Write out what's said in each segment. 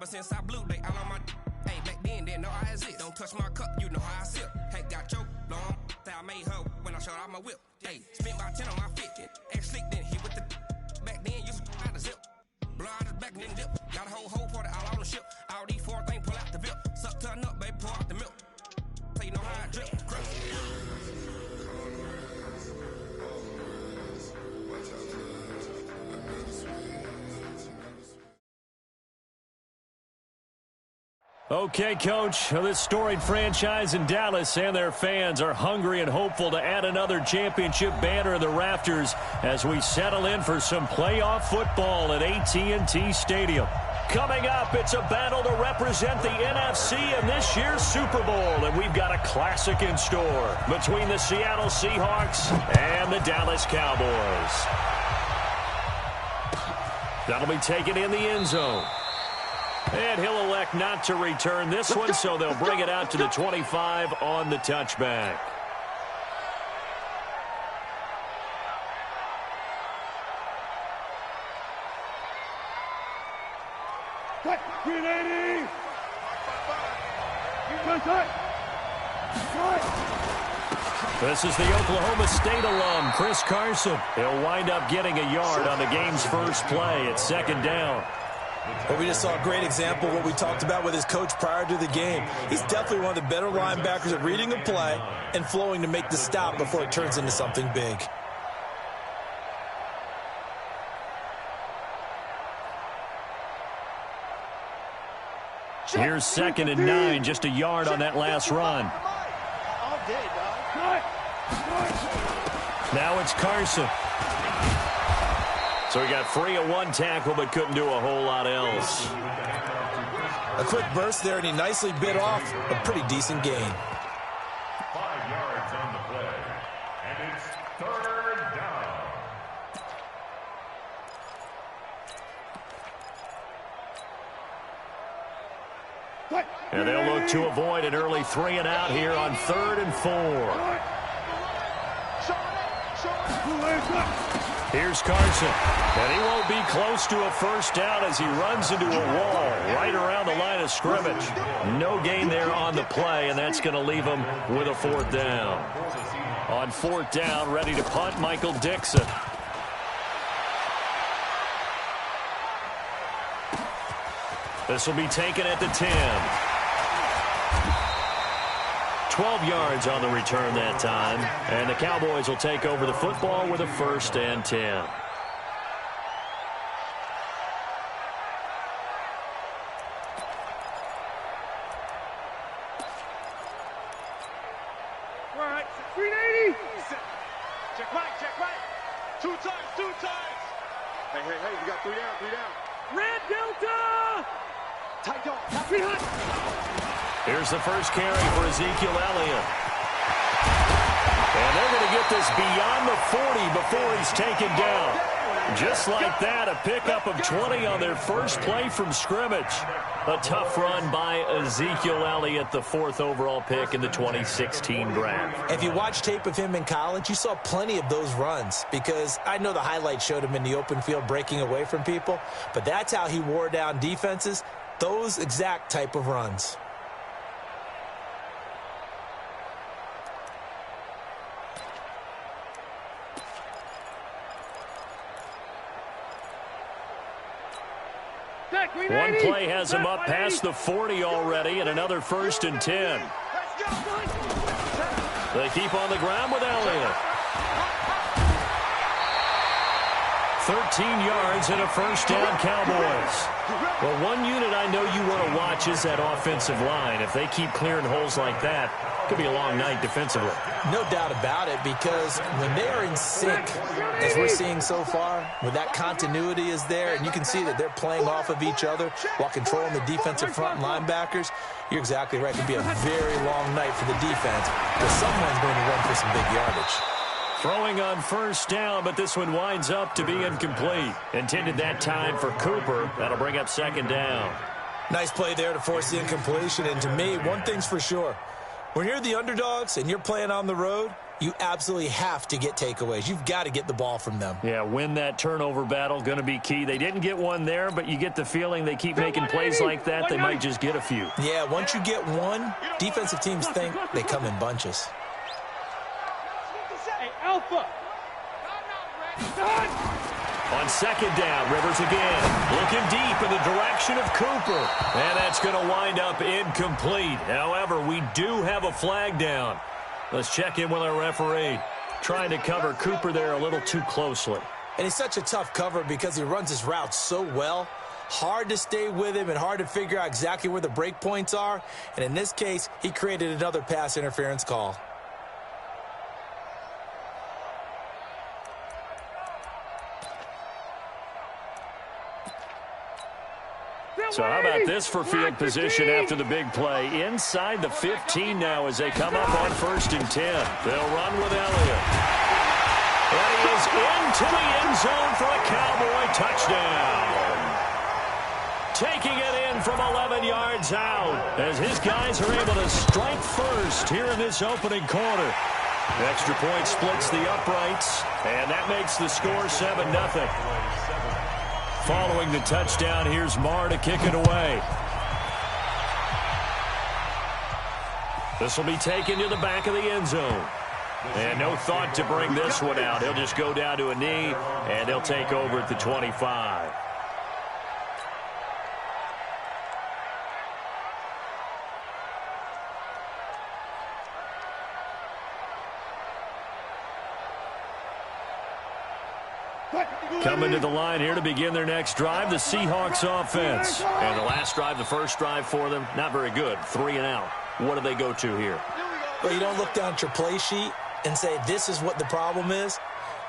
Ever since I blew, they all on my. Hey, back then, didn't know I exist. Don't touch my cup, you know how I sip. Hey, got choked, long. Say I made her when I showed out my whip. Hey, spent about 10 on my fit. Ex-slick, then hit with the. Back then, used to out the zip. Blow out his back and then dip. Got a whole party all on the ship. All these 4 things pull out the VIP. Suck to a nut, baby, pour out the milk. So you know how I drip. Okay, Coach, this storied franchise in Dallas and their fans are hungry and hopeful to add another championship banner in the rafters as we settle in for some playoff football at AT&T Stadium. Coming up, it's a battle to represent the NFC in this year's Super Bowl, and we've got a classic in store between the Seattle Seahawks and the Dallas Cowboys. That'll be taken in the end zone. And he'll elect not to return this one, so they'll bring it out to the 25 on the touchback. This is the Oklahoma State alum, Chris Carson. He'll wind up getting a yard on the game's first play at 2nd down. Well, we just saw a great example of what we talked about with his coach prior to the game. He's definitely one of the better linebackers at reading a play and flowing to make the stop before it turns into something big. Here's 2nd and 9, just a yard on that last run. Now it's Carson. So he got free of one tackle, but couldn't do a whole lot else. A quick burst there, and he nicely bit off a pretty decent gain. 5 yards on the play, and it's 3rd down. And they'll look to avoid an early 3 and out here on 3rd and 4. Here's Carson, and he won't be close to a first down as he runs into a wall right around the line of scrimmage. No gain there on the play, and that's going to leave him with a 4th down. On 4th down, ready to punt, Michael Dixon. This will be taken at the 10. 12 yards on the return that time, and the Cowboys will take over the football with a 1st and 10. All right, 380. Check right. 2 times. Hey, we got 3 down. Red Delta. Tight dog. Behind. Here's the first carry for Ezekiel Elliott. And they're going to get this beyond the 40 before he's taken down. Just like that, a pickup of 20 on their first play from scrimmage. A tough run by Ezekiel Elliott, the 4th overall pick in the 2016 draft. If you watch tape of him in college, you saw plenty of those runs, because I know the highlights showed him in the open field breaking away from people, but that's how he wore down defenses, those exact type of runs. One play has him up past the 40 already, and another 1st and 10. They keep on the ground with Elliott. 13 yards and a 1st down, Cowboys. Well, one unit I know you want to watch is that offensive line. If they keep clearing holes like that, it could be a long night defensively. No doubt about it, because when they are in sync, as we're seeing so far, when that continuity is there, and you can see that they're playing off of each other while controlling the defensive front linebackers, you're exactly right. It could be a very long night for the defense, because someone's going to run for some big yardage. Throwing on 1st down, but this one winds up to be incomplete. Intended that time for Cooper. That'll bring up 2nd down. Nice play there to force the incompletion, and to me, one thing's for sure. When you're the underdogs and you're playing on the road, you absolutely have to get takeaways. You've got to get the ball from them. Yeah, win that turnover battle, going to be key. They didn't get one there, but you get the feeling they keep making plays like that, they might just get a few. Yeah, once you get one, defensive teams think they come in bunches. Hey, Alpha. On second down, Rivers again, looking deep in the direction of Cooper. And that's going to wind up incomplete. However, we do have a flag down. Let's check in with our referee. Trying to cover Cooper there a little too closely. And he's such a tough cover because he runs his route so well. Hard to stay with him and hard to figure out exactly where the break points are. And in this case, he created another pass interference call. So how about this for field position after the big play? Inside the 15 now as they come up on 1st and 10. They'll run with Elliott. And he is into the end zone for a Cowboy touchdown. Taking it in from 11 yards out as his guys are able to strike first here in this opening quarter. Extra point splits the uprights, and that makes the score 7-0. Following the touchdown, here's Marr to kick it away. This will be taken to the back of the end zone. And no thought to bring this one out. He'll just go down to a knee, and he'll take over at the 25. Coming to the line here to begin their next drive, the Seahawks offense. And the last drive, the first drive for them, not very good. 3 and out. What do they go to here? Well, you don't look down at your play sheet and say, this is what the problem is.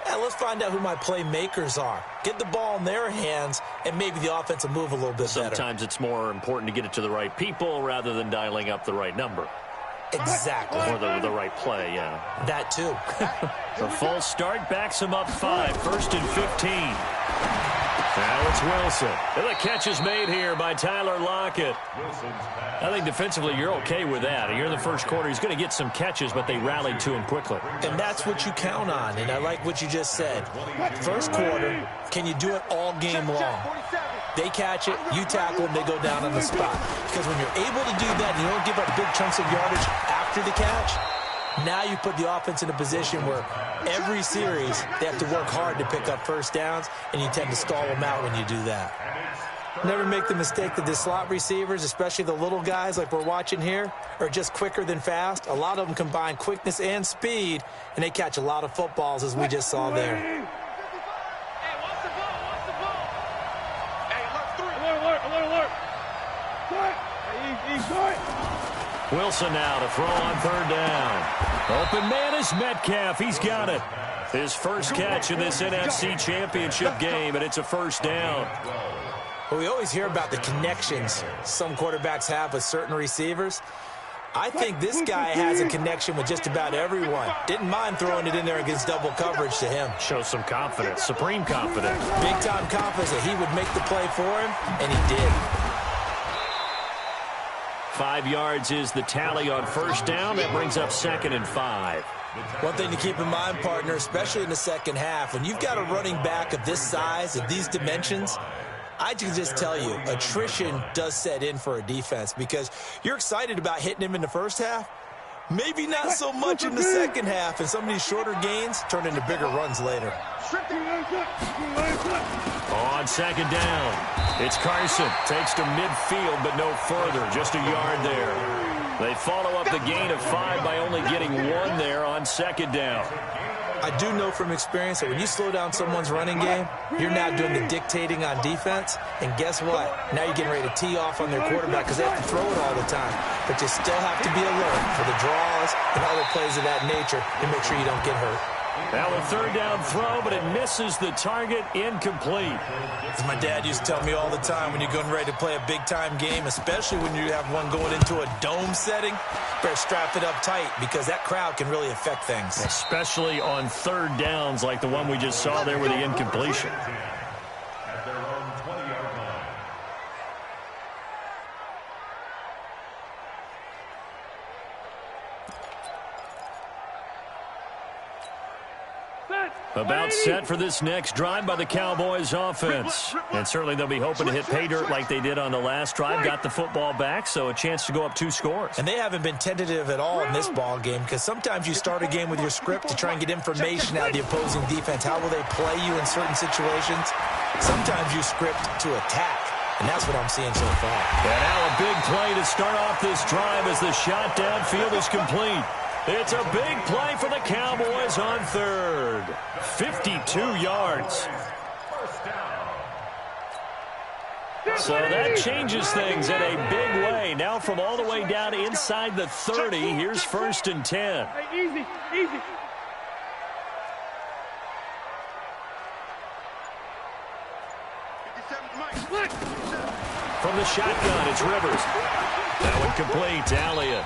Let's find out who my playmakers are. Get the ball in their hands, and maybe the offense will move a little bit better. Sometimes it's more important to get it to the right people rather than dialing up the right number. Exactly. Or the right play, yeah. That too. The false start backs him up 5, 1st and 15. Now it's Wilson. And the catch is made here by Tyler Lockett. I think defensively you're okay with that. Here in the first quarter, he's going to get some catches, but they rallied to him quickly. And that's what you count on, and I like what you just said. First quarter, can you do it all game long? They catch it, you tackle them, they go down on the spot. Because when you're able to do that and you don't give up big chunks of yardage after the catch, now you put the offense in a position where every series they have to work hard to pick up first downs, and you tend to stall them out when you do that. Never make the mistake that the slot receivers, especially the little guys like we're watching here, are just quicker than fast. A lot of them combine quickness and speed, and they catch a lot of footballs, as we just saw there. Wilson now to throw on 3rd down. Open man is Metcalf. He's got it. His first catch in this NFC Championship game, and it's a 1st down. Well, we always hear about the connections some quarterbacks have with certain receivers. I think this guy has a connection with just about everyone. Didn't mind throwing it in there against double coverage to him. Shows some confidence, supreme confidence. Big-time confidence that he would make the play for him, and he did. 5 yards is the tally on 1st down. That brings up 2nd and 5. One thing to keep in mind, partner, especially in the second half, when you've got a running back of this size, of these dimensions, I can just tell you, attrition does set in for a defense because you're excited about hitting him in the first half. Maybe not so much in the second half, and some of these shorter gains turn into bigger runs later. On 2nd down, it's Carson. Takes to midfield, but no further. Just a yard there. They follow up the gain of 5 by only getting 1 there on 2nd down. I do know from experience that when you slow down someone's running game, you're now doing the dictating on defense. And guess what? Now you're getting ready to tee off on their quarterback because they have to throw it all the time. But you still have to be alert for the draws and other plays of that nature to make sure you don't get hurt. Now a 3rd down throw, but it misses the target, incomplete. As my dad used to tell me all the time, when you're going ready to play a big-time game, especially when you have one going into a dome setting, better strap it up tight because that crowd can really affect things. Especially on 3rd downs like the one we just saw there with the incompletion. At their own 20-yard line. About set for this next drive by the Cowboys offense. And certainly they'll be hoping to hit pay dirt like they did on the last drive. Got the football back, so a chance to go up 2 scores. And they haven't been tentative at all in this ball game, because sometimes you start a game with your script to try and get information out of the opposing defense. How will they play you in certain situations? Sometimes you script to attack, and that's what I'm seeing so far. And now a big play to start off this drive as the shot downfield is complete. It's a big play for the Cowboys on third. 52 yards. So that changes things in a big way. Now from all the way down inside the 30, here's 1st and 10. Easy, easy. From the shotgun, it's Rivers. That one complete to Elliott.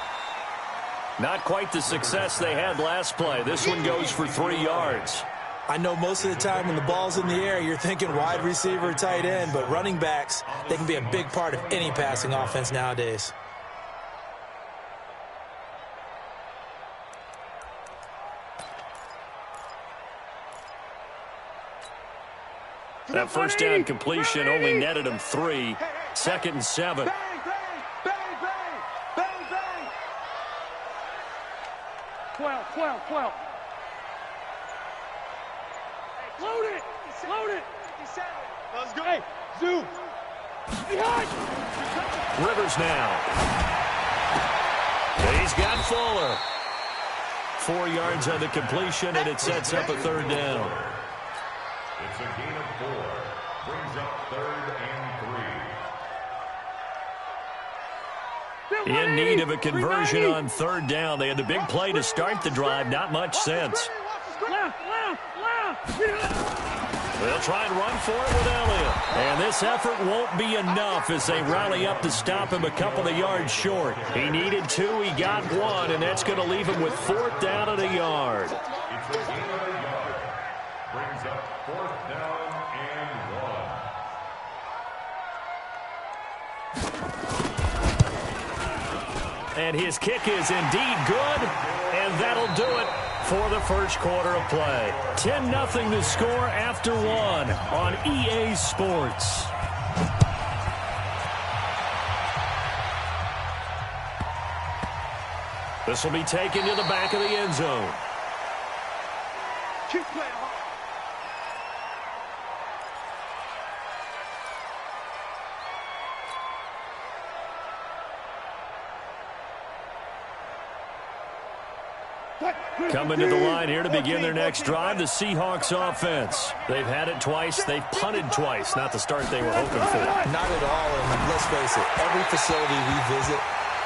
Not quite the success they had last play. This one goes for 3 yards. I know most of the time when the ball's in the air, you're thinking wide receiver, tight end, but running backs, they can be a big part of any passing offense nowadays. That first down completion only netted him 3. 2nd and 7. Bang, bang, bang, bang, bang, bang. 12. Load it. Let's go. Hey, Zoo. Behind. Rivers now. He's got Fuller. 4 yards on the completion, and it sets up a 3rd down. It's a gain of 4. Brings up 3rd and 3. In need of a conversion on 3rd down. They had the big play to start the drive. Not much sense. Left. They'll try and run for it with Elliott. And this effort won't be enough as they rally up to stop him a couple of yards short. He needed 2, he got 1, and that's going to leave him with 4th down and a yard. It's a gain of a yard. Brings up 4th down and 1. And his kick is indeed good, and that'll do it for the first quarter of play. 10-0 to score after 1 on EA Sports. This will be taken to the back of the end zone. Keep playing hard. Coming to the line here to begin their next drive, the Seahawks offense. They've had it twice. They've punted twice. Not the start they were hoping for. Not at all, and let's face it, every facility we visit,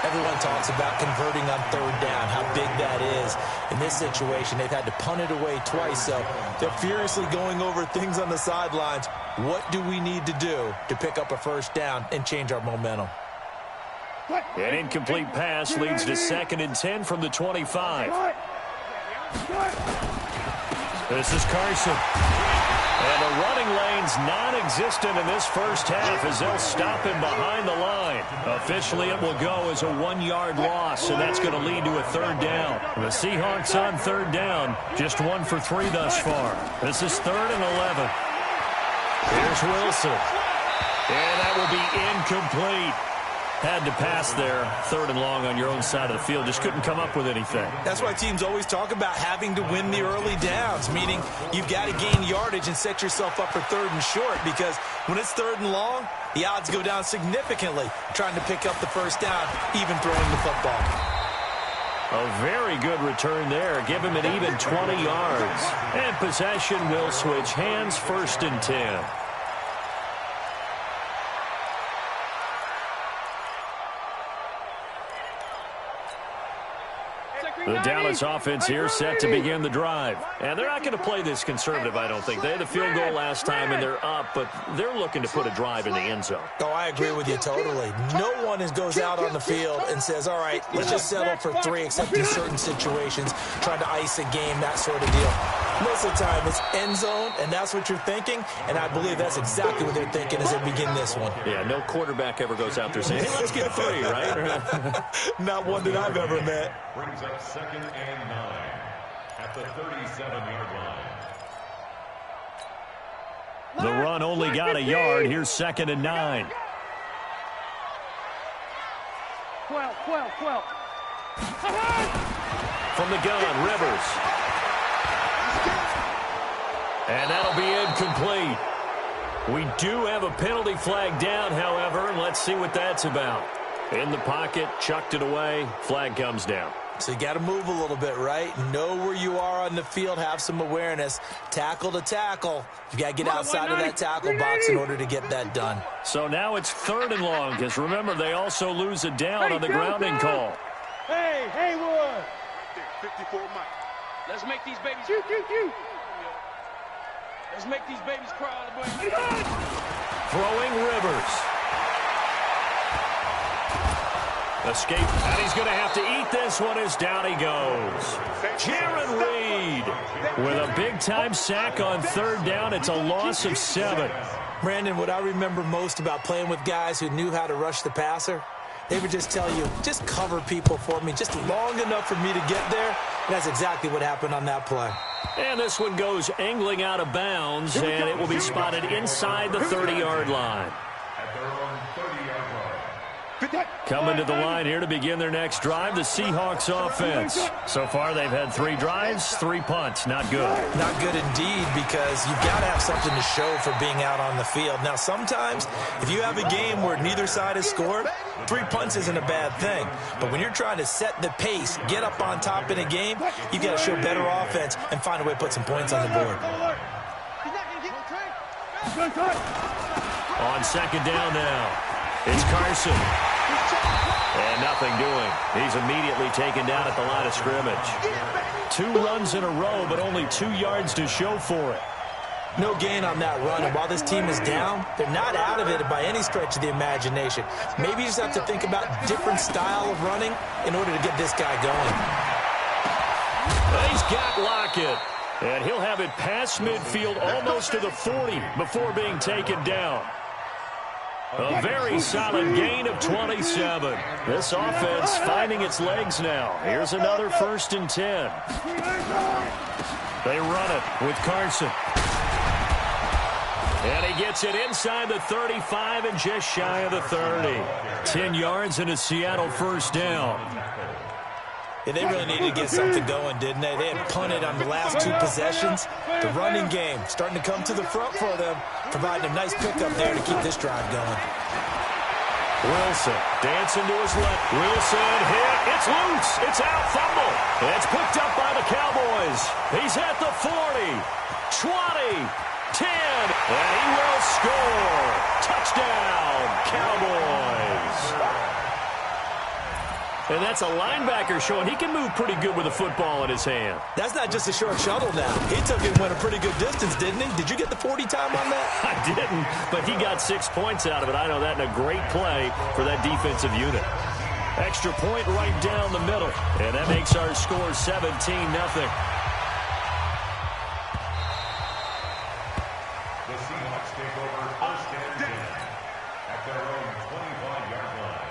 everyone talks about converting on 3rd down, how big that is. In this situation, they've had to punt it away twice, so they're furiously going over things on the sidelines. What do we need to do to pick up a 1st down and change our momentum? An incomplete pass leads to 2nd and 10 from the 25. This is Carson. And the running lane's non-existent in this first half as they'll stop him behind the line. Officially, it will go as a 1-yard loss, and that's going to lead to a 3rd down. The Seahawks on 3rd down, just 1 for 3 thus far. This is 3rd and 11. Here's Wilson. And that will be incomplete. Had to pass there, 3rd and long on your own side of the field. Just couldn't come up with anything. That's why teams always talk about having to win the early downs, meaning you've got to gain yardage and set yourself up for 3rd and short, because when it's 3rd and long, the odds go down significantly trying to pick up the 1st down, even throwing the football. A very good return there. Give him an even 20 yards. And possession will switch hands, 1st and 10. The Dallas offense here set to begin the drive. And they're not going to play this conservative, I don't think. They had a field goal last time, and they're up, but they're looking to put a drive in the end zone. Oh, I agree with you totally. No one goes out on the field and says, all right, let's just settle for 3, except in certain situations, trying to ice a game, that sort of deal. Most of the time, it's end zone, and that's what you're thinking, and I believe that's exactly what they're thinking as they begin this one. Yeah, no quarterback ever goes out there saying, hey, let's get 3, right? Not one that I've ever met. Brings up 2nd and 9 at the 37-yard line. The run only got a yard. Here's 2nd and 9. 12. From the gun, Rivers. And that'll be incomplete. We do have a penalty flag down, however, and let's see what that's about. In the pocket, chucked it away, flag comes down. So you got to move a little bit, right? Know where you are on the field, have some awareness. Tackle to tackle. You got to get outside of that tackle box in order to get that done. So now it's 3rd and long, because remember, they also lose a down on the grounding call. Hey, Haywood. 54 Mike. Let's make these babies. Let's make these babies cry all the way. Throwing Rivers. Escape, and he's going to have to eat this one as down he goes. Jaron Reed with a big-time sack on 3rd down. It's a loss of 7. Brandon, what I remember most about playing with guys who knew how to rush the passer, they would just tell you, just cover people for me, just long enough for me to get there. And that's exactly what happened on that play. And this one goes angling out of bounds, and it will be spotted inside the 30-yard line. At their own 30-yard line. Coming to the line here to begin their next drive, the Seahawks offense. So far, they've had 3 drives, 3 punts. Not good. Not good indeed, because you've got to have something to show for being out on the field. Now, sometimes, if you have a game where neither side has scored, 3 punts isn't a bad thing. But when you're trying to set the pace, get up on top in a game, you've got to show better offense and find a way to put some points on the board. On 2nd down now, it's Carson. And nothing doing. He's immediately taken down at the line of scrimmage. 2 runs in a row, but only 2 yards to show for it. No gain on that run, and while this team is down, they're not out of it by any stretch of the imagination. Maybe you just have to think about a different style of running in order to get this guy going. He's got Lockett, and he'll have it past midfield almost to the 40 before being taken down. A very solid gain of 27. This offense finding its legs now. Here's another 1st and 10. They run it with Carson. And he gets it inside the 35 and just shy of the 30. 10 yards and a Seattle 1st down. Yeah, they really needed to get something going, didn't they? They had punted on the last 2 possessions. The running game starting to come to the front for them, providing a nice pickup there to keep this drive going. Wilson dancing to his left. Wilson hit. It's loose. It's out. Fumble. It's picked up by the Cowboys. He's at the 40, 20, 10, and he will score. Touchdown, Cowboys. And that's a linebacker showing he can move pretty good with a football in his hand. That's not just a short shuttle now. He took it and went a pretty good distance, didn't he? Did you get the 40 time on that? I didn't, but he got 6 points out of it. I know that in a great play for that defensive unit. Extra point right down the middle, and that makes our score 17-0. The Seahawks take over 1st and 10 at their own 25-yard line.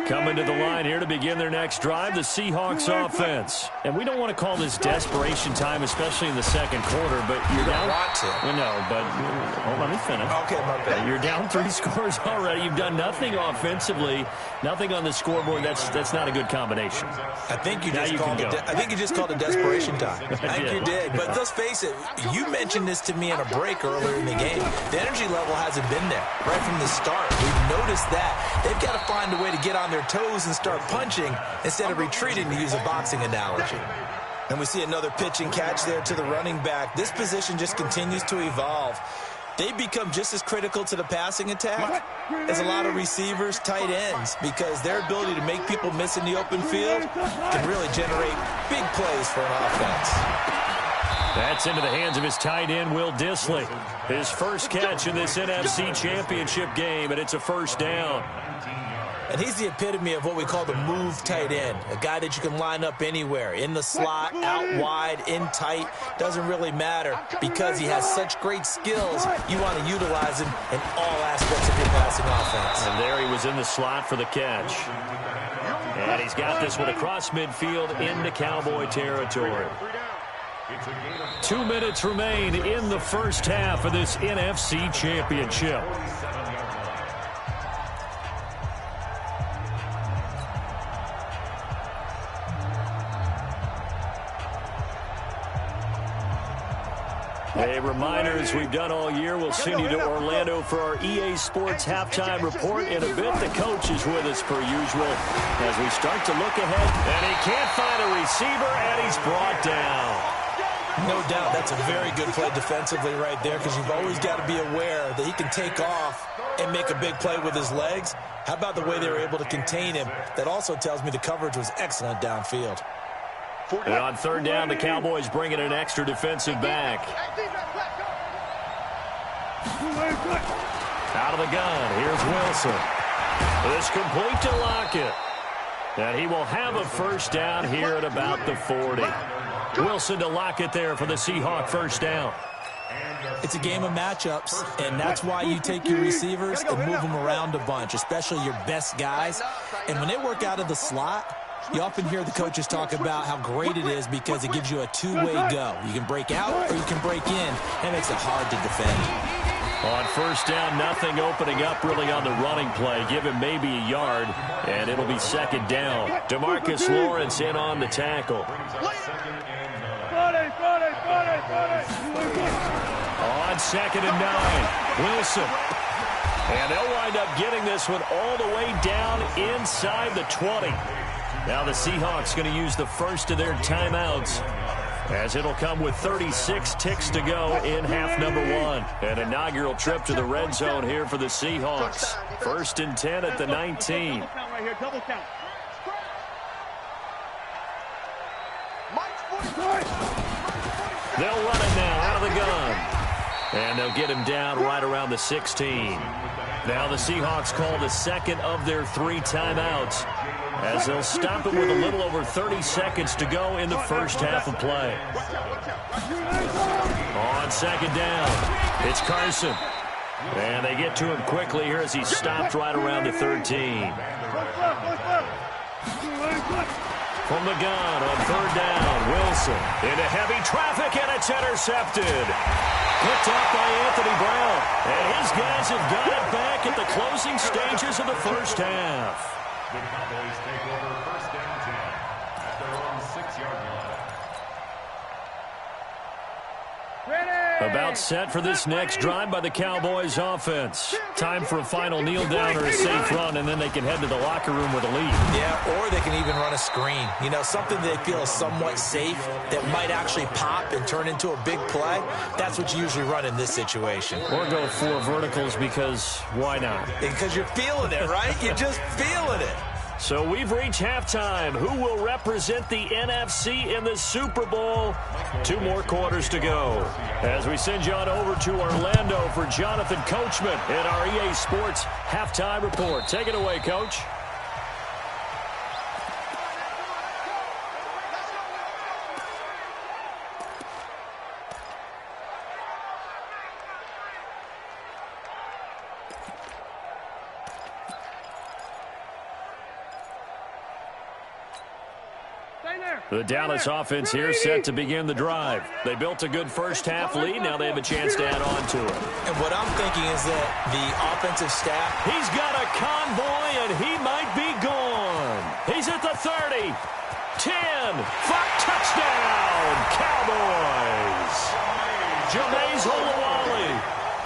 Coming to the line here to begin their next drive, the Seahawks offense. And we don't want to call this desperation time, especially in the 2nd quarter, but you're down. Want to. Well, no, but let me finish. Okay, my bad. You're down 3 scores already. You've done nothing offensively, nothing on the scoreboard. That's not a good combination. I think you just called it desperation time. I think you did. But let's face it, you mentioned this to me in a break earlier in the game. The energy level hasn't been there right from the start. We've noticed that. They've got to find a way to get on their toes and start punching instead of retreating, to use a boxing analogy. And we see another pitch and catch there to the running back. This position just continues to evolve. They become just as critical to the passing attack as a lot of receivers, tight ends, because their ability to make people miss in the open field can really generate big plays for an offense. That's into the hands of his tight end, Will Dissly. His first catch in this NFC Championship game, and it's a 1st down. And he's the epitome of what we call the move tight end, a guy that you can line up anywhere, in the slot, out wide, in tight, doesn't really matter because he has such great skills. You want to utilize him in all aspects of your passing offense. And there he was in the slot for the catch. And he's got this one across midfield into Cowboy territory. 2 minutes remain in the first half of this NFC Championship. A reminder, as we've done all year, we'll send you to Orlando for our EA Sports halftime report in a bit. The coach is with us per usual as we start to look ahead. And he can't find a receiver, and he's brought down. No doubt that's a very good play defensively right there, because you've always got to be aware that he can take off and make a big play with his legs. How about the way they were able to contain him? That also tells me the coverage was excellent downfield. And on third down, the Cowboys bring in an extra defensive back. Out of the gun, here's Wilson. This complete to Lockett. And he will have a first down here at about the 40. Wilson to Lockett there for the Seahawk first down. It's a game of matchups, and that's why you take your receivers and move them around a bunch, especially your best guys. And when they work out of the slot, you often hear the coaches talk about how great it is because it gives you a two-way go. You can break out or you can break in. That makes it hard to defend. On first down, nothing opening up really on the running play. Give him maybe a yard, and it'll be second down. DeMarcus Lawrence in on the tackle. On second and 9, Wilson. And they'll wind up getting this one all the way down inside the 20. Now the Seahawks going to use the first of their timeouts, as it'll come with 36 ticks to go in half number 1. An inaugural trip to the red zone here for the Seahawks. First and 10 at the 19. They'll run it now out of the gun. And they'll get him down right around the 16. Now the Seahawks call the second of their 3 timeouts, as they'll stop him with a little over 30 seconds to go in the first half of play. On second down, it's Carson. And they get to him quickly here as he's stopped right around the 13. From the gun on third down, Wilson into heavy traffic, and it's intercepted. Picked up by Anthony Brown. And his guys have got it back at the closing stages of the first half. The Cowboys take over first down 10 at their own 6-yard line. About set for this next drive by the Cowboys offense. Time for a final kneel down or a safe run, and then they can head to the locker room with a lead. Yeah, or they can even run a screen. You know, something they feel is somewhat safe that might actually pop and turn into a big play. That's what you usually run in this situation. Or go 4 verticals, because why not? Because you're feeling it, right? You're just feeling it. So we've reached halftime. Who will represent the NFC in the Super Bowl? 2 more quarters to go, as we send you on over to Orlando for Jonathan Coachman in our EA Sports halftime report. Take it away, Coach. The Dallas offense here set to begin the drive. They built a good first half lead. Now they have a chance to add on to it. And what I'm thinking is that the offensive staff... He's got a convoy, and he might be gone. He's at the 30. 10. 5. Touchdown, Cowboys. Jameis Olawale,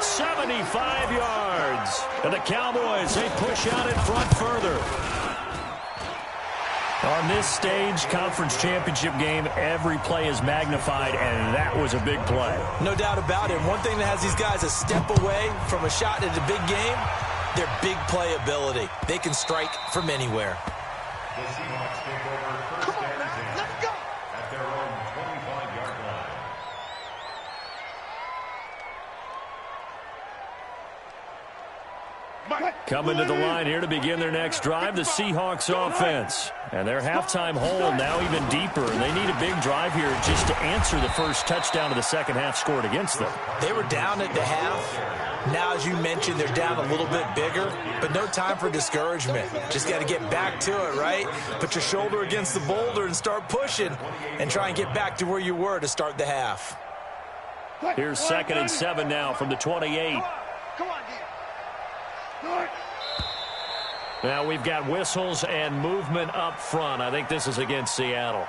75 yards. And the Cowboys, they push out in front further. On this stage, conference championship game, every play is magnified, and that was a big play. No doubt about it. One thing that has these guys a step away from a shot at a big game, their big play ability. They can strike from anywhere. The Seahawks take over first down 10 Let's go. at their own 25-yard line. Coming to the line here to begin their next drive, the Seahawks offense. And their halftime hole now even deeper. And they need a big drive here just to answer the first touchdown of the second half scored against them. They were down at the half. Now, as you mentioned, they're down a little bit bigger, but no time for discouragement. Just got to get back to it, right? Put your shoulder against the boulder and start pushing and try and get back to where you were to start the half. Here's 2nd and 7 now from the 28. Come on, dude. Now we've got whistles and movement up front. I think this is against Seattle.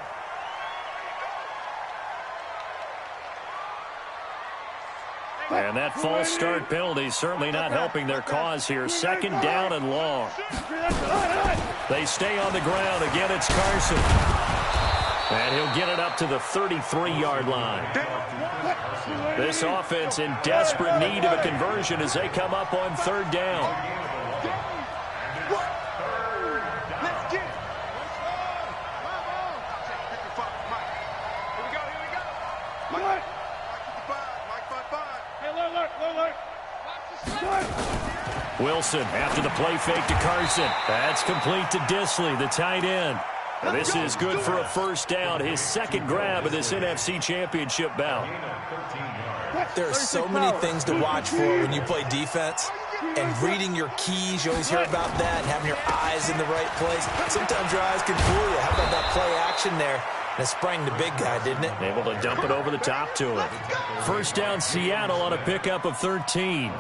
And that false start penalty is certainly not helping their cause here. 2nd down and long. They stay on the ground. Again, it's Carson. And he'll get it up to the 33-yard line. This offense in desperate need of a conversion as they come up on 3rd down. Wilson after the play fake to Carson. That's complete to Disley, the tight end. And this is good for a 1st down, his 2nd grab of this NFC Championship bout. There are so many things to watch for when you play defense. And reading your keys, you always hear about that, and having your eyes in the right place. Sometimes your eyes can fool you. How about that play action there? And it sprang the big guy, didn't it? Able to dump it over the top to him. 1st down, Seattle on a pickup of 13.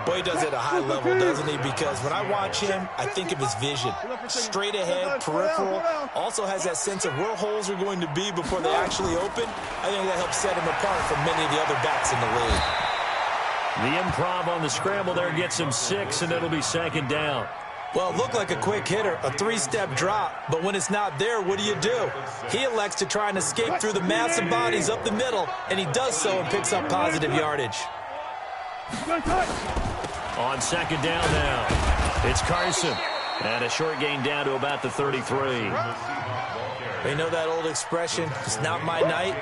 Boy, he does it at a high level, doesn't he? Because when I watch him, I think of his vision. Straight ahead, peripheral. Also has that sense of where holes are going to be before they actually open. I think that helps set him apart from many of the other backs in the league. The improv on the scramble there gets him 6, and it'll be 2nd down. Well, it looked like a quick hitter, a 3-step drop. But when it's not there, what do? He elects to try and escape through the massive bodies up the middle, and he does so and picks up positive yardage. On 2nd down now, it's Carson. And a short gain down to about the 33. You know that old expression, it's not my night?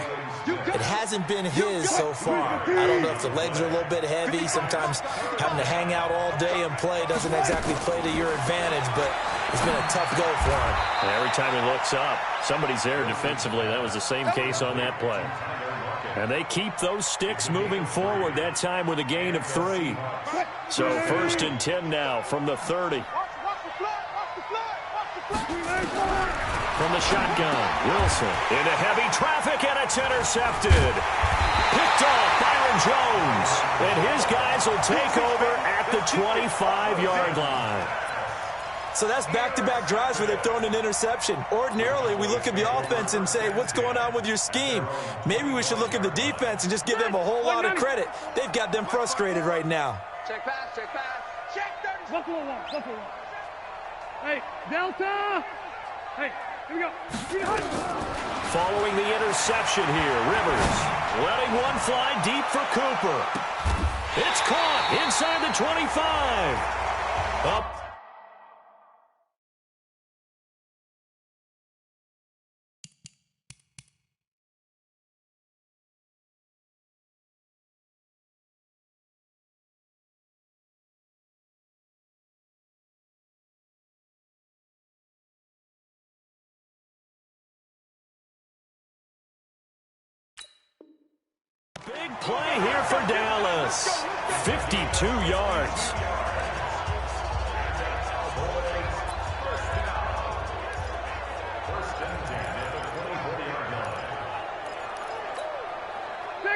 It hasn't been his so far. I don't know if the legs are a little bit heavy. Sometimes having to hang out all day and play doesn't exactly play to your advantage, but it's been a tough go for him. And every time he looks up, somebody's there defensively. That was the same case on that play. And they keep those sticks moving forward, that time with a gain of 3. So 1st and 10 now from the 30. From the shotgun, Wilson into heavy traffic, and it's intercepted. Picked off Byron Jones. And his guys will take over at the 25-yard line. So that's back-to-back drives where they've thrown an interception. Ordinarily, we look at the offense and say, what's going on with your scheme? Maybe we should look at the defense and just give them a whole lot of credit. They've got them frustrated right now. Check pass, check pass. Check 30. Buffalo one, Buffalo one. Hey, Delta. Hey, here we go. Following the interception here, Rivers letting one fly deep for Cooper. It's caught inside the 25. Up. Big play here for Dallas. 52 yards.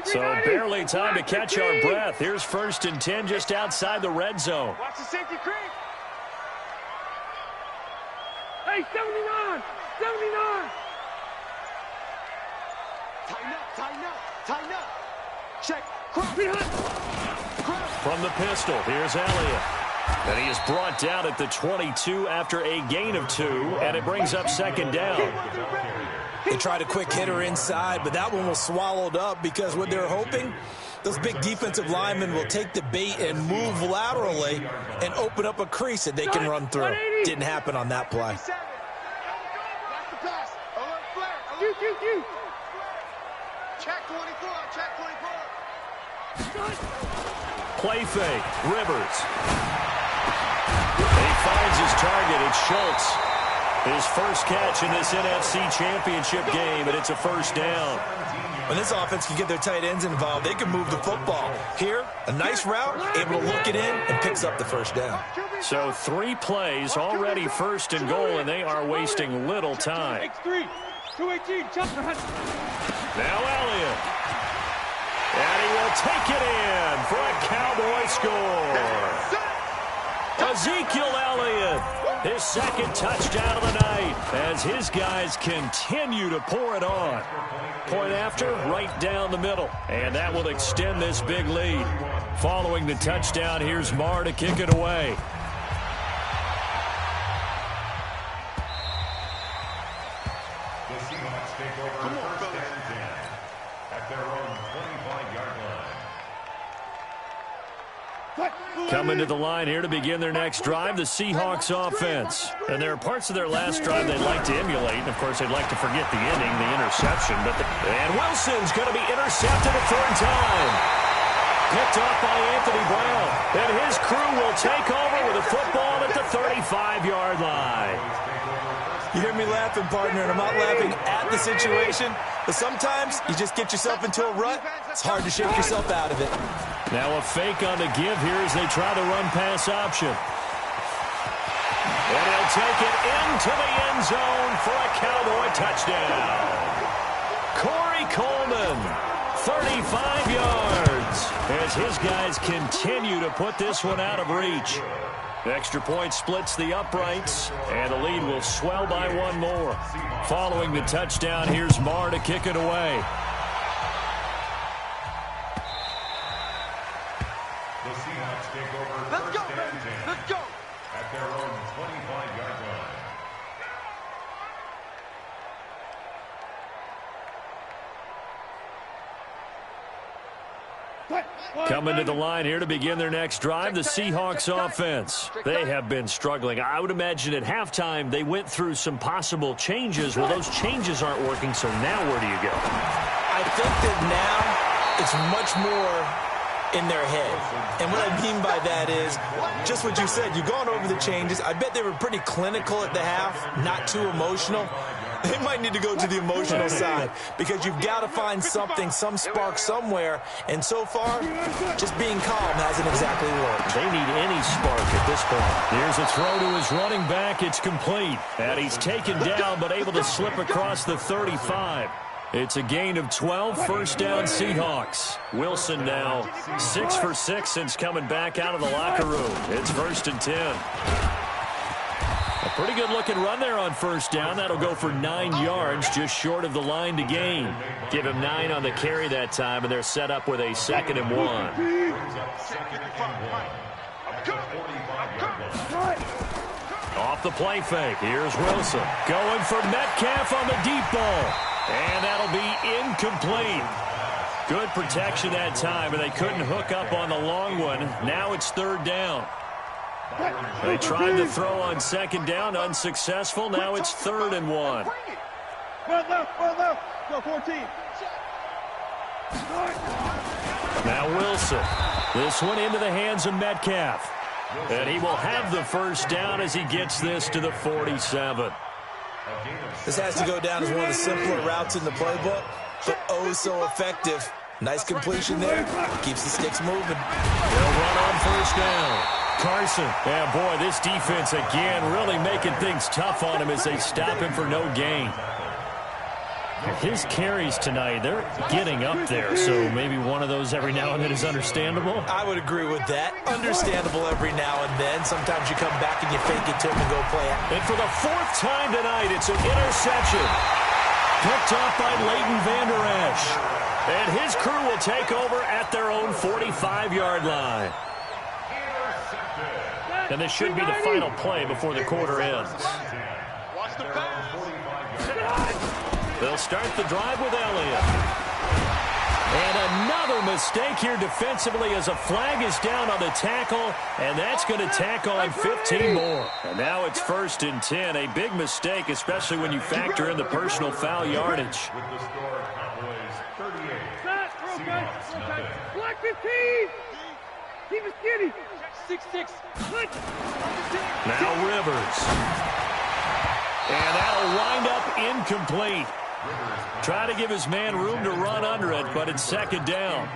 So barely time to catch our breath. Here's 1st and 10 just outside the red zone. Watch the safety creep. Hey, 79. 79. Tighten up, tighten up, tighten up. Check. From the pistol, here's Elliott. And he is brought down at the 22 after a gain of 2, and it brings up 2nd down. They tried a quick hitter inside, but that one was swallowed up because what they're hoping, those big defensive linemen will take the bait and move laterally and open up a crease that they can run through. Didn't happen on that play. Check 24, check 24. Play fake, Rivers. his target. It's Schultz. His first catch in this NFC Championship game, and it's a first down. When this offense can get their tight ends involved, they can move the football. Here, a nice route, able to look it in, and picks up the first down. So 3 plays, already first and goal, and they are wasting little time. Now Elliott. And he will take it in for a Cowboy score. Ezekiel Elliott, his second touchdown of the night, as his guys continue to pour it on. Point after, right down the middle, and that will extend this big lead. Following the touchdown, here's Marr to kick it away. The Seahawks take over first and 10 at their own 25-yard line. Coming to the line here to begin their next drive, the Seahawks offense. And there are parts of their last drive they'd like to emulate. And, of course, they'd like to forget the ending, the interception. And Wilson's going to be intercepted a third time. Picked off by Anthony Brown. And his crew will take over with a football at the 35-yard line. You hear me laughing, partner, and I'm not laughing at the situation. But sometimes you just get yourself into a rut. It's hard to shake yourself out of it. Now a fake on the give here as they try the run-pass option. And he'll take it into the end zone for a Cowboy touchdown. Corey Coleman, 35 yards, as his guys continue to put this one out of reach. Extra point splits the uprights, and the lead will swell by 1 more. Following the touchdown, here's Marr to kick it away. The Seahawks take over first and 10 at their own 25-yard line. Coming to the line here to begin their next drive, the Seahawks offense. They have been struggling. I would imagine at halftime they went through some possible changes. Well, those changes aren't working, so now where do you go? I think that now it's much more in their head. And what I mean by that is just what you said. You've gone over the changes. I bet they were pretty clinical at the half, not too emotional. They might need to go to the emotional side because you've got to find something, some spark somewhere. And so far, just being calm hasn't exactly worked. They need any spark at this point. Here's a throw to his running back. It's complete. And he's taken down but able to slip across the 35. It's a gain of 12, first down Seahawks. Wilson now 6 for 6 since coming back out of the locker room. It's first and 10. A pretty good-looking run there on first down. That'll go for 9 yards, just short of the line to gain. Give him 9 on the carry that time, and they're set up with a 2nd and 1. Off the play fake, here's Wilson. Going for Metcalf on the deep ball. And that'll be incomplete. Good protection that time, and they couldn't hook up on the long one. Now it's 3rd down. They tried to throw on 2nd down, unsuccessful. Now it's 3rd and 1. Go 14. Now Wilson. This one into the hands of Metcalf. And he will have the first down as he gets this to the 47. This has to go down as one of the simpler routes in the playbook, but oh so effective. Nice completion there. Keeps the sticks moving. They'll run on first down. Carson. Yeah, boy, this defense again really making things tough on him as they stop him for no gain. His carries tonight, they're getting up there, so maybe one of those every now and then is understandable. I would agree with that. Understandable every now and then. Sometimes you come back and you fake it to him and go play it. And for the 4th time tonight, it's an interception. Picked off by Leighton Vander Esch. And his crew will take over at their own 45-yard line. And this should be the final play before the quarter ends. Watch the pass. They'll start the drive with Elliott. And another mistake here defensively as a flag is down on the tackle, and that's going to tack on 15 more. And now it's 1st and 10. A big mistake, especially when you factor in the personal foul yardage. With the score, Cowboys 38. Black 15. Keep it skinny. 6'6". Now Rivers. And that'll wind up incomplete. Try to give his man room to run under it, but it's second down.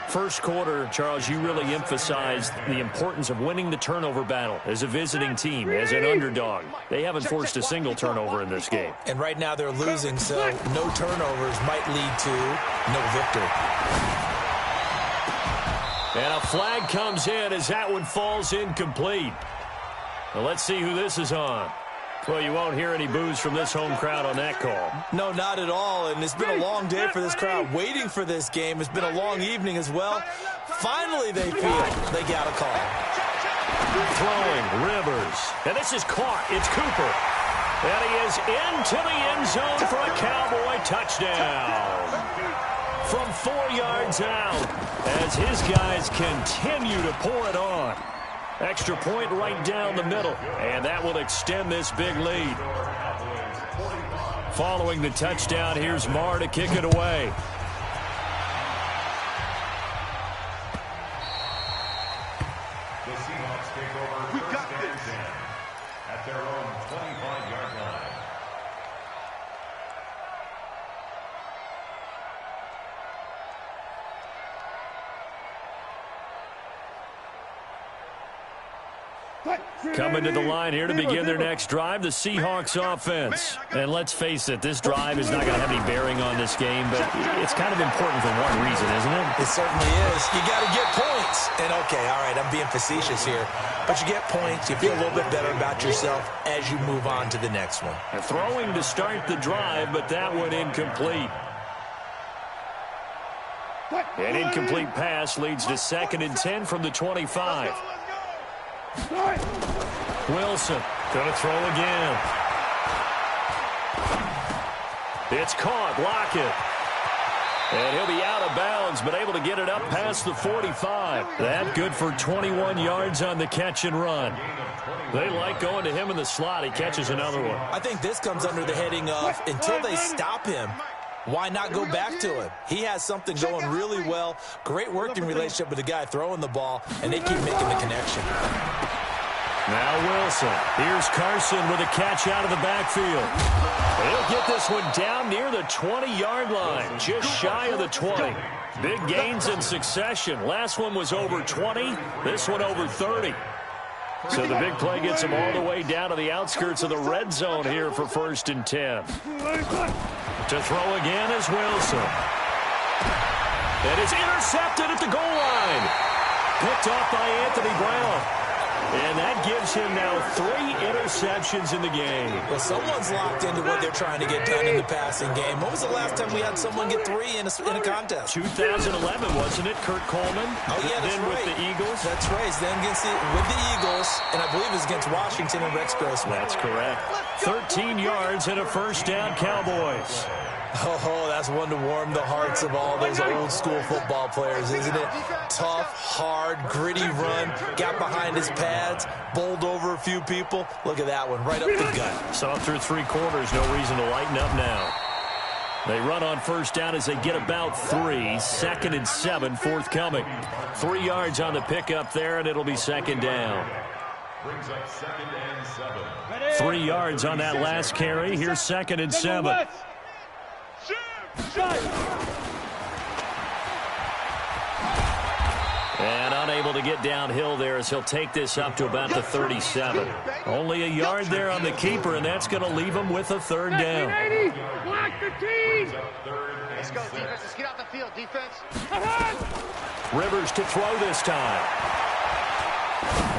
First quarter, Charles, you really emphasized the importance of winning the turnover battle as a visiting team, as an underdog. They haven't forced a single turnover in this game. And right now they're losing, so no turnovers might lead to no victory. And a flag comes in as that one falls incomplete. Well, let's see who this is on. Well, you won't hear any boos from this home crowd on that call. No, not at all, and it's been a long day for this crowd waiting for this game. It's been a long evening as well. Finally, they feel they got a call. Throwing, Rivers. And this is caught. It's Cooper. And he is into the end zone for a Cowboy touchdown. From 4 yards out as his guys continue to pour it on. Extra point right down the middle, and that will extend this big lead. Following the touchdown, here's Marr to kick it away. The Seahawks take over first and 10 at their own 25-yard line. Coming to the line here to begin their next drive, the Seahawks offense. And let's face it, this drive is not going to have any bearing on this game, but it's kind of important for one reason, isn't it? It certainly is. You got to get points. And, okay, all right, I'm being facetious here. But you get points, you feel a little bit better about yourself as you move on to the next one. And throwing to start the drive, but that one incomplete. An incomplete pass leads to 2nd and 10 from the 25. Wilson going to throw again. It's caught. Lockett. And he'll be out of bounds, but able to get it up past the 45. That good for 21 yards on the catch and run. They like going to him in the slot. He catches another one. I think this comes under the heading of until they stop him, why not go back to him? He has something going really well. Great working relationship with the guy throwing the ball, and they keep making the connection. Now Wilson. Here's Carson with a catch out of the backfield. He'll get this one down near the 20-yard line, just shy of the 20. Big gains in succession. Last one was over 20. This one over 30. So the big play gets him all the way down to the outskirts of the red zone here for 1st and 10. To throw again is Wilson. It is intercepted at the goal line. Picked off by Anthony Brown. And that gives him now 3 interceptions in the game. Well, someone's locked into what they're trying to get done in the passing game. When was the last time we had someone get 3 in a contest? 2011, wasn't it? Kurt Coleman. Oh, yeah, that's then right. With the Eagles. That's right. Then with the Eagles, and I believe it was against Washington and Rex Grossman. That's correct. 13 yards and a first down, Cowboys. Oh, that's one to warm the hearts of all those old-school football players, isn't it? Tough, hard, gritty run. Got behind his pads, bowled over a few people. Look at that one, right up the gut. So through 3 quarters, no reason to lighten up now. They run on first down as they get about 3. 2nd and 7, forthcoming. 3 yards on the pickup there, and it'll be 2nd down. Brings up 2nd and 7. 3 yards on that last carry. Here's 2nd and 7. And unable to get downhill there as he'll take this up to about the 37. Only a yard there on the keeper, and that's going to leave him with a 3rd down. Block the team. Let's go, defense. Let's get out the field, defense. Rivers to throw this time.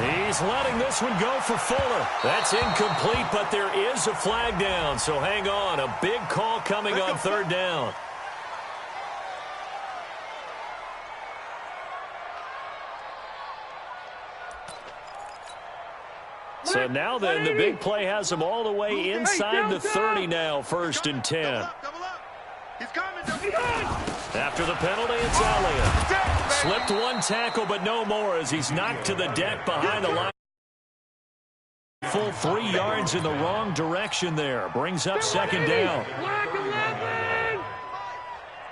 He's letting this one go for Fuller. That's incomplete, but there is a flag down, so hang on. A big call coming on 3rd down. So now then, the big play has them all the way inside the 30 now, 1st and 10. After the penalty, it's Elliott. Slipped one tackle, but no more as he's knocked to the deck behind the line. Full 3 yards in the wrong direction there. Brings up 2nd down. Black 11.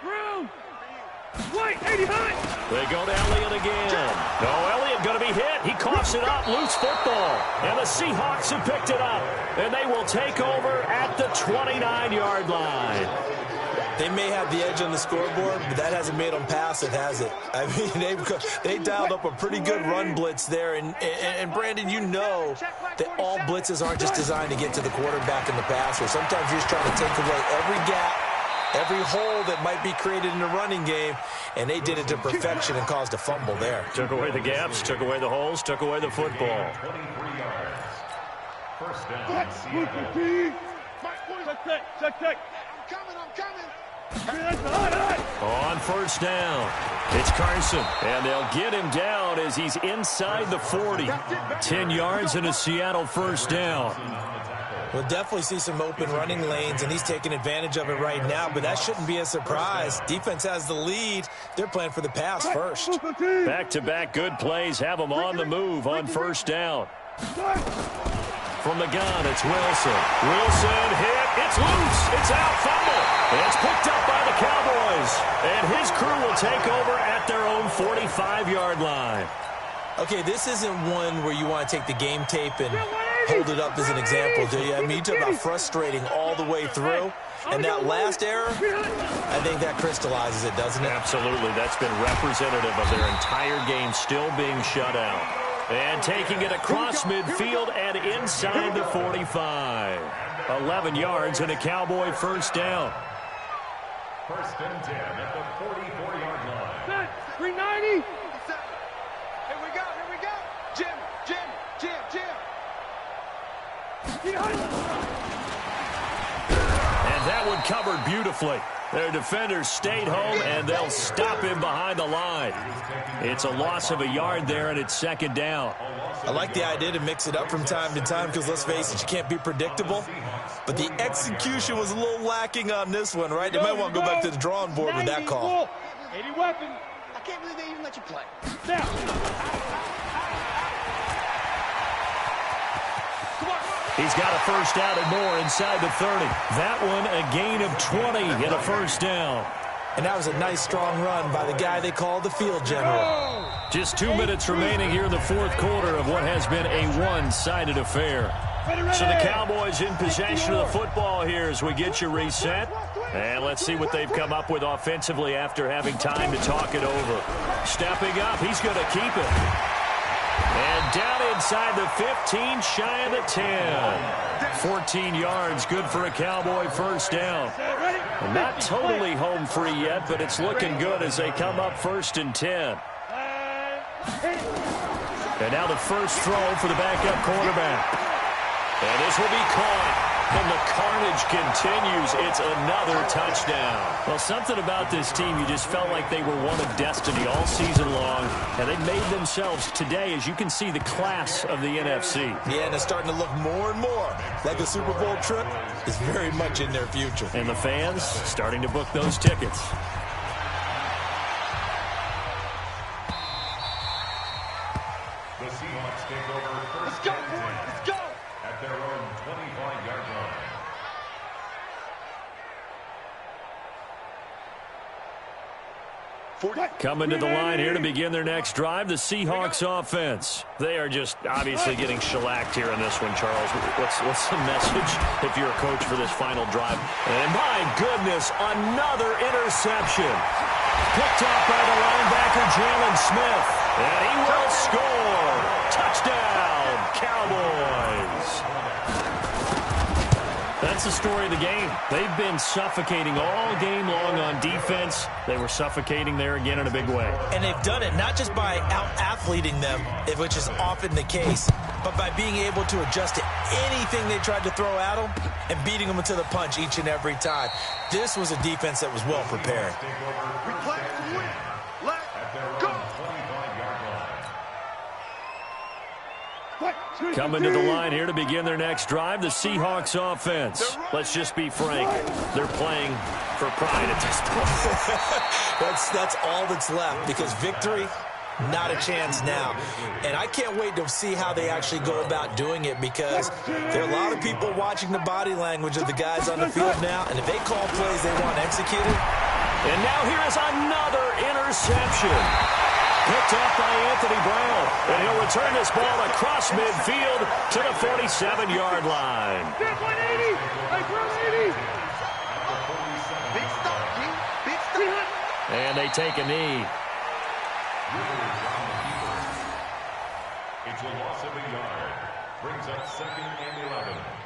Room. White. They go to Elliott again. No, Elliott going to be hit. He coughs it up. Loose football. And the Seahawks have picked it up. And they will take over at the 29-yard line. They may have the edge on the scoreboard, but that hasn't made them passive, has it? I mean, they dialed up a pretty good run blitz there. And Brandon, you know that all blitzes aren't just designed to get to the quarterback and the passer. Sometimes you're just trying to take away every gap, every hole that might be created in the running game, and they did it to perfection and caused a fumble there. Took away the gaps, took away the holes, took away the football. 23 yards. First down, Seattle. Check. I'm coming. On first down, it's Carson, and they'll get him down as he's inside the 40. 10 yards and a Seattle first down. We'll definitely see some open running lanes, and he's taking advantage of it right now, but that shouldn't be a surprise. Defense has the lead. They're playing for the pass first. Back-to-back good plays have them on the move on first down. From the gun, it's Wilson. Wilson hit. It's loose. It's out. Fumble. It's picked up by the Cowboys. And his crew will take over at their own 45-yard line. Okay, this isn't one where you want to take the game tape and hold it up as an example, do you? I mean, you talk about frustrating all the way through. And that last error, I think that crystallizes it, doesn't it? Absolutely. That's been representative of their entire game still being shut out. And taking it across midfield and inside the 45. 11 yards and a Cowboy first down. First and 10 at the 44-yard line. 390. Here we go. Jim. And that one covered beautifully. Their defenders stayed home, and they'll stop him behind the line. It's a loss of a yard there, and it's second down. I like the idea to mix it up from time to time because, let's face it, you can't be predictable. But the execution was a little lacking on this one, right? They might want to go back to the drawing board with that call. 80 weapons. I can't believe they even let you play. Now. He's got a first down and more inside the 30. That one a gain of 20 and a first down. And that was a nice, strong run by the guy they called the field general. Just 2 minutes remaining here in the fourth quarter of what has been a one-sided affair. So the Cowboys in possession of the football here as we get you reset. And let's see what they've come up with offensively after having time to talk it over. Stepping up, he's going to keep it. And down inside the 15, shy of the 10. 14 yards, good for a Cowboy first down. And not totally home free yet, but it's looking good as they come up first and 10. And now the first throw for the backup quarterback. And this will be caught. And the carnage continues. It's another touchdown. Well, something about this team, you just felt like they were one of destiny all season long. And they made themselves today, as you can see, the class of the NFC. Yeah, and it's starting to look more and more like the Super Bowl trip is very much in their future. And the fans starting to book those tickets. The Seahawks take over first and 10. Let's go. At their own 25-yard line. Coming to the line here to begin their next drive, the Seahawks offense. They are just obviously getting shellacked here in this one, Charles. What's the message if you're a coach for this final drive? And my goodness, another interception. Picked up by the linebacker, Jalen Smith. And he will score. Touchdown, Cowboys. That's the story of the game. They've been suffocating all game long on defense. They were suffocating there again in a big way. And they've done it not just by out-athleting them, which is often the case, but by being able to adjust to anything they tried to throw at them and beating them to the punch each and every time. This was a defense that was well prepared. We play to win. Let's go. Coming to the line here to begin their next drive, the Seahawks offense. Let's just be frank. They're playing for pride at this point. That's all that's left because victory, not a chance now. And I can't wait to see how they actually go about doing it because there are a lot of people watching the body language of the guys on the field now. And if they call plays they want executed. And now here is another interception. Interception. Picked up by Anthony Brown. And he'll return this ball across midfield to the 47-yard line. 180. Hey, 180. Big stop, G. Big stop. And they take a knee. It's a loss of a yard. Brings up 2nd and 11.